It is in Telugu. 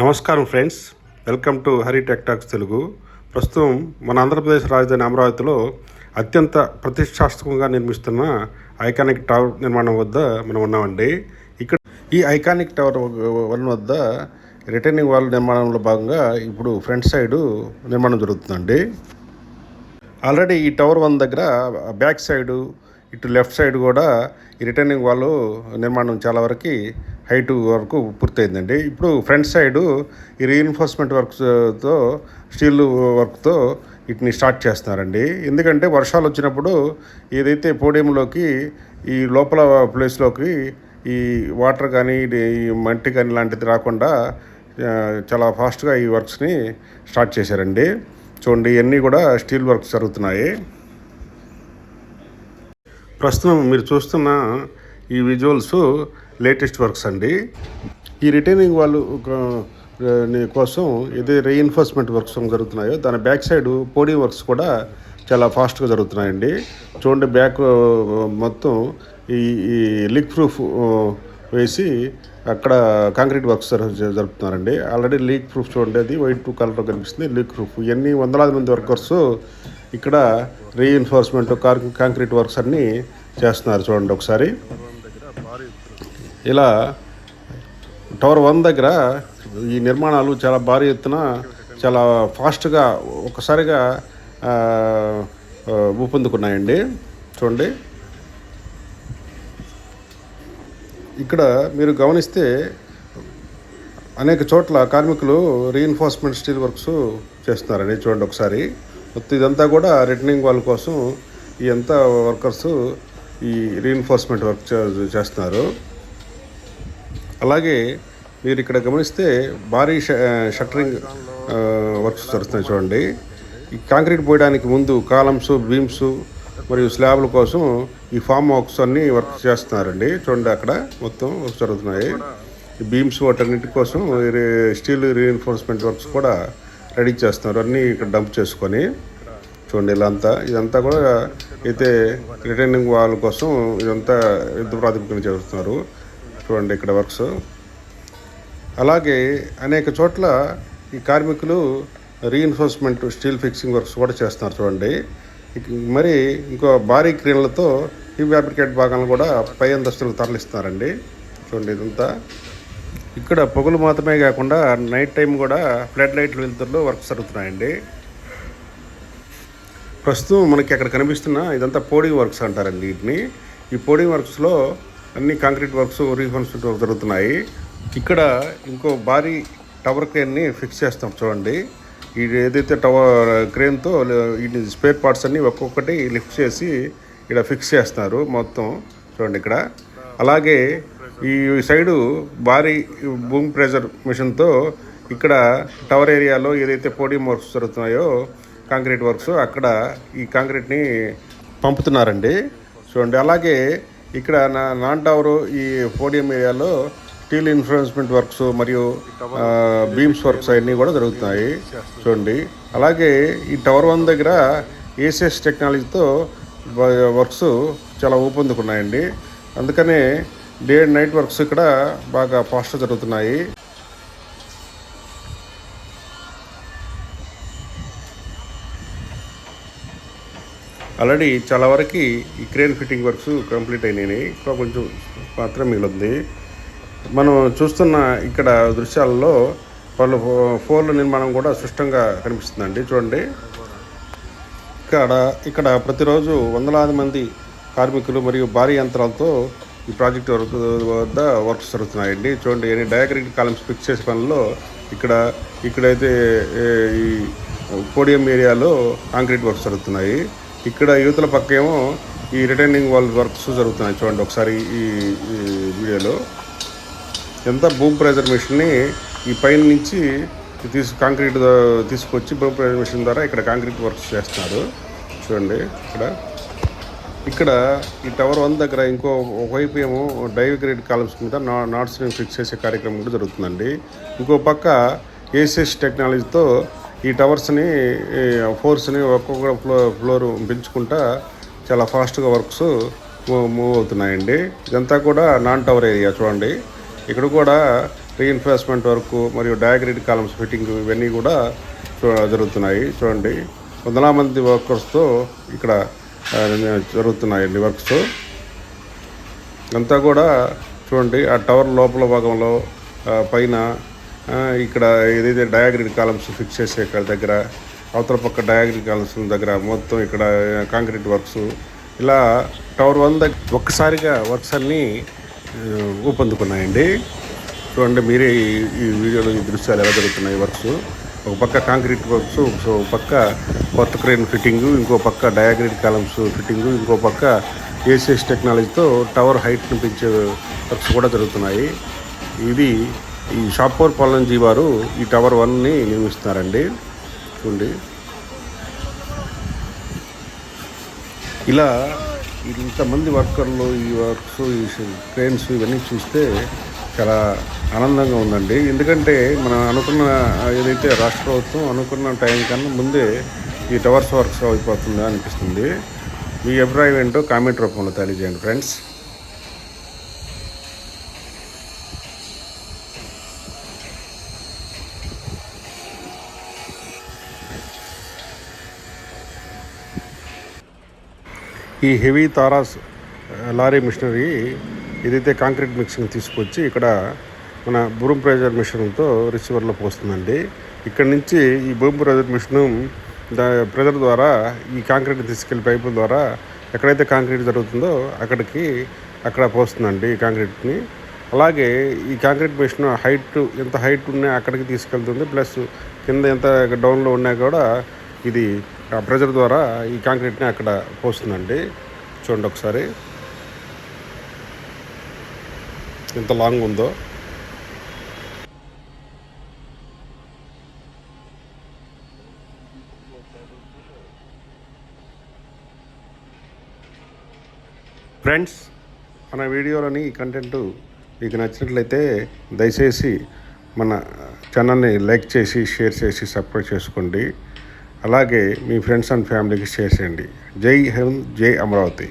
నమస్కారం friends, welcome to Hari tech talks Telugu. ప్రస్తుతం మన ఆంధ్రప్రదేశ్ రాజధాని అమరావతిలో అత్యంత ప్రతిష్టాత్మకంగా నిర్మిస్తున్న ఐకానిక్ టవర్ నిర్మాణం వద్ద మనం ఉన్నామండి. ఇక్కడ ఈ ఐకానిక్ టవర్ 1 వద్ద రిటర్నింగ్ వాల్ నిర్మాణంలో భాగంగా ఇప్పుడు ఫ్రంట్ సైడు నిర్మాణం జరుగుతుందండి. ఆల్రెడీ ఈ టవర్ 1 దగ్గర బ్యాక్ సైడు ఇటు లెఫ్ట్ సైడ్ కూడా ఈ రిటర్నింగ్ వాల్ నిర్మాణం చాలా వరకు హైట్ వరకు పూర్తయిందండి. ఇప్పుడు ఫ్రంట్ సైడు ఈ రీఎన్ఫోర్స్మెంట్ వర్క్స్తో స్టీల్ వర్క్తో వీటిని స్టార్ట్ చేస్తున్నారండి. ఎందుకంటే వర్షాలు వచ్చినప్పుడు ఏదైతే పోడియంలోకి ఈ లోపల ప్లేస్లోకి ఈ వాటర్ కానీ ఈ మట్టి కానీ లాంటిది రాకుండా చాలా ఫాస్ట్గా ఈ వర్క్స్ని స్టార్ట్ చేశారండి. చూడండి, ఇవన్నీ కూడా స్టీల్ వర్క్స్ జరుగుతున్నాయి. ప్రస్తుతం మీరు చూస్తున్న ఈ విజువల్స్ లేటెస్ట్ వర్క్స్ అండి. ఈ రిటైనింగ్ వాల్ కోసం ఏదైతే రీఎన్ఫోర్స్మెంట్ వర్క్స్ జరుగుతున్నాయో దాని బ్యాక్ సైడ్ పోడియం వర్క్స్ కూడా చాలా ఫాస్ట్గా జరుగుతున్నాయండి. చూడండి, బ్యాక్ మొత్తం ఈ లీక్ ప్రూఫ్ వేసి అక్కడ కాంక్రీట్ వర్క్స్ జరుపుతున్నారండి. ఆల్రెడీ లీక్ ప్రూఫ్ చూడండి, అది వైట్ కలర్లో కనిపిస్తుంది. లీక్ ప్రూఫ్ ఇవన్నీ వందలాది మంది వర్కర్స్ ఇక్కడ రీఎన్ఫోర్స్మెంట్ కాంక్రీట్ వర్క్స్ అన్నీ చేస్తున్నారు. చూడండి ఒకసారి, ఇలా టవర్ 1 దగ్గర ఈ నిర్మాణాలు చాలా భారీ ఎత్తున చాలా ఫాస్ట్గా ఒకసారిగా ఊపందుకున్నాయండి. చూడండి, ఇక్కడ మీరు గమనిస్తే అనేక చోట్ల కార్మికులు రీఎన్ఫోర్స్మెంట్ స్టీల్ వర్క్స్ చేస్తున్నారండి. చూడండి ఒకసారి, మొత్తం ఇదంతా కూడా రిటర్నింగ్ వాల్ కోసం ఈ అంతా వర్కర్స్ ఈ రీఎన్ఫోర్స్మెంట్ వర్క్ చేస్తున్నారు. అలాగే మీరు ఇక్కడ గమనిస్తే భారీ షట్టరింగ్ వర్క్స్ జరుగుతున్నాయి. చూడండి, ఈ కాంక్రీట్ పోయడానికి ముందు కాలమ్స్, బీమ్స్ మరియు స్లాబ్ల కోసం ఈ ఫామ్ వర్క్స్ అన్నీ వర్క్ చేస్తున్నారండి. చూడండి, అక్కడ మొత్తం వర్క్ జరుగుతున్నాయి. ఈ బీమ్స్ వాటన్నిటి కోసం స్టీల్ రీఎన్ఫోర్స్మెంట్ వర్క్స్ కూడా రెడీ చేస్తున్నారు, అన్నీ ఇక్కడ డంప్ చేసుకొని. చూడండి, ఇదంతా కూడా అయితే రిటర్నింగ్ వాల్ కోసం ఇదంతా యుద్ధ ప్రాతిపదికన చేస్తున్నారు. చూడండి ఇక్కడ వర్క్స్. అలాగే అనేక చోట్ల ఈ కార్మికులు రీఎన్ఫోర్స్మెంట్ స్టీల్ ఫిక్సింగ్ వర్క్స్ కూడా చేస్తున్నారు. చూడండి, మరి ఇంకో భారీ క్రేన్లతో ఈ ఫ్యాబ్రికేట్ భాగాలను కూడా పై అంతస్తులకు తరలిస్తున్నారండి. చూడండి, ఇదంతా ఇక్కడ పొగలు మాత్రమే కాకుండా నైట్ టైం కూడా ఫ్లడ్ లైట్లు వెలుతురులో వర్క్స్ జరుగుతున్నాయండి. ప్రస్తుతం మనకి అక్కడ కనిపిస్తున్న ఇదంతా పోడింగ్ వర్క్స్ అంటారండి వీటిని. ఈ పోడింగ్ వర్క్స్లో అన్ని కాంక్రీట్ వర్క్స్, రీఎన్ఫోర్స్మెంట్ వర్క్ జరుగుతున్నాయి. ఇక్కడ ఇంకో భారీ టవర్ క్రేన్ని ఫిక్స్ చేస్తాం. చూడండి, ఇది ఏదైతే టవర్ క్రేన్తో ఈ స్పేర్ పార్ట్స్ అన్నీ ఒక్కొక్కటి లిఫ్ట్ చేసి ఇక్కడ ఫిక్స్ చేస్తున్నారు మొత్తం. చూడండి ఇక్కడ. అలాగే ఈ సైడు భారీ బూమ్ ప్రెజర్ మిషన్తో ఇక్కడ టవర్ ఏరియాలో ఏదైతే పోడియం వర్క్స్ జరుగుతున్నాయో కాంక్రీట్ వర్క్స్ అక్కడ ఈ కాంక్రీట్ని పంపుతున్నారండి. చూడండి, అలాగే ఇక్కడ నాన్ టవర్ ఈ పోడియం ఏరియాలో స్టీల్ ఇన్ఫోర్స్మెంట్ వర్క్స్ మరియు బీమ్స్ వర్క్స్ అన్నీ కూడా జరుగుతున్నాయి. చూడండి, అలాగే ఈ టవర్ 1 దగ్గర ఏసిఎస్ టెక్నాలజీతో వర్క్స్ చాలా ఊపందుకున్నాయండి. అందుకనే డే అండ్ నైట్ వర్క్స్ ఇక్కడ బాగా ఫాస్ట్గా జరుగుతున్నాయి. ఆల్రెడీ చాలా వరకు ఈ క్రేన్ ఫిట్టింగ్ వర్క్స్ కంప్లీట్ అయినాయి, ఇంకా కొంచెం మాత్రం మిగిలింది. మనం చూస్తున్న ఇక్కడ దృశ్యాలలో పలు ఫోర్ల నిర్మాణం కూడా స్పష్టంగా కనిపిస్తుందండి. చూడండి, ఇక్కడ ప్రతిరోజు వందలాది మంది కార్మికులు మరియు భారీ యంత్రాలతో ఈ ప్రాజెక్ట్ వద్ద వర్క్స్ జరుగుతున్నాయండి. చూడండి, ఎన్ని డయాగ్రిడ్ కాలమ్స్ ఫిక్స్ చేసే పనుల్లో ఇక్కడైతే ఈ పోడియం ఏరియాలో కాంక్రీట్ వర్క్స్ జరుగుతున్నాయి. ఇక్కడ యువతల పక్క ఏమో ఈ రిటర్నింగ్ వాల్ వర్క్స్ జరుగుతున్నాయి. చూడండి ఒకసారి ఈ వీడియోలో ఎంత బూమ్ ప్రెజర్ మిషన్ని ఈ పైన నుంచి కాంక్రీట్ తీసుకొచ్చి బూమ్ ప్రెజర్ మిషన్ ద్వారా ఇక్కడ కాంక్రీట్ వర్క్స్ చేస్తున్నారు. చూడండి, ఇక్కడ ఈ టవర్ 1 దగ్గర ఇంకో ఒకవైపు ఏమో డైగ్రేడ్ కాలమ్స్ మీద నాట్స్ని ఫిక్స్ చేసే కార్యక్రమం కూడా జరుగుతుందండి. ఇంకో పక్క ఏసిఎస్ టెక్నాలజీతో ఈ టవర్స్ని ఫోర్స్ని ఒక్కొక్క ఫ్లోర్ పెంచుకుంటా చాలా ఫాస్ట్గా వర్క్స్ మూవ్ అవుతున్నాయండి. ఇదంతా కూడా నాన్ టవర్ ఏరియా. చూడండి, ఇక్కడ కూడా రీఇన్ఫోర్స్మెంట్ వర్క్ మరియు డయాగ్రిడ్ కాలమ్స్ ఫిట్టింగ్ ఇవన్నీ కూడా జరుగుతున్నాయి. చూడండి, వందల మంది వర్కర్స్తో ఇక్కడ జరుగుతున్నాయండి వర్క్స్ అంతా కూడా. చూడండి, ఆ టవర్ లోపల భాగంలో పైన ఇక్కడ ఏదైతే డయాగ్రిడ్ కాలమ్స్ ఫిక్స్ చేసే దగ్గర, అవతల పక్క డయాగ్రిడ్ కాలమ్స్ దగ్గర మొత్తం ఇక్కడ కాంక్రీట్ వర్క్స్ ఇలా టవర్ 1 దగ్గర ఒక్కసారిగా వర్క్స్ అన్నీ ఊపందుకున్నాయండి. చూడండి మీరే ఈ వీడియోలో ఈ దృశ్యాలు ఎలా జరుగుతున్నాయి వర్క్స్. ఒక పక్క కాంక్రీట్ వర్క్స్, ఒక పక్క కొత్త క్రేన్ ఫిట్టింగు, ఇంకో పక్క డయాగ్రిడ్ కాలమ్స్ ఫిట్టింగు, ఇంకో పక్క ఏసీఎస్ టెక్నాలజీతో టవర్ హైట్ని పెంచే వర్క్స్ కూడా జరుగుతున్నాయి. ఇది ఈ షాపూర్ పాలన్జీ వారు ఈ టవర్ 1ని నిర్మిస్తున్నారండి. చూడండి, ఇలా ఇంతమంది వర్కర్లు, ఈ వర్క్స్, ఈ క్రేన్స్ ఇవన్నీ చూస్తే చాలా ఆనందంగా ఉందండి. ఎందుకంటే మనం అనుకున్న ఏదైతే రాష్ట్ర ప్రభుత్వం అనుకున్న టైం కన్నా ముందే ఈ టవర్స్ వర్క్స్ అయిపోతుందా అనిపిస్తుంది. మీ అభిప్రాయం ఏంటో కామెంట్ రూపంలో తెలియజేయండి ఫ్రెండ్స్. ఈ హెవీ తారాస్ లారీ మిషనరీ ఏదైతే కాంక్రీట్ మిక్సింగ్ తీసుకొచ్చి ఇక్కడ మన బూమ్ ప్రెజర్ మిషన్తో రిసీవర్లో పోస్తుందండి. ఇక్కడ నుంచి ఈ బూమ్ ప్రెజర్ మిషను ప్రెజర్ ద్వారా ఈ కాంక్రీట్ని తీసుకెళ్లి పైపుల ద్వారా ఎక్కడైతే కాంక్రీట్ జరుగుతుందో అక్కడ పోస్తుందండి ఈ కాంక్రీట్ని. అలాగే ఈ కాంక్రీట్ మిషన్ ఎంత హైట్ ఉన్నా అక్కడికి తీసుకెళ్తుంది. ప్లస్ కింద ఎంత డౌన్లో ఉన్నా కూడా ఇది ప్రెజర్ ద్వారా ఈ కాంక్రీట్ని అక్కడ పోస్తుందండి. చూడండి ఒకసారి ఎంత లాంగ్ ఉందో. ఫ్రెండ్స్, మన వీడియోలోని ఈ కంటెంట్ మీకు నచ్చినట్లయితే దయచేసి మన ఛానల్ని లైక్ చేసి, షేర్ చేసి, సబ్స్క్రైబ్ చేసుకోండి. అలాగే మీ ఫ్రెండ్స్ అండ్ ఫ్యామిలీకి షేర్ చేయండి. జై హింద్, జై అమరావతి.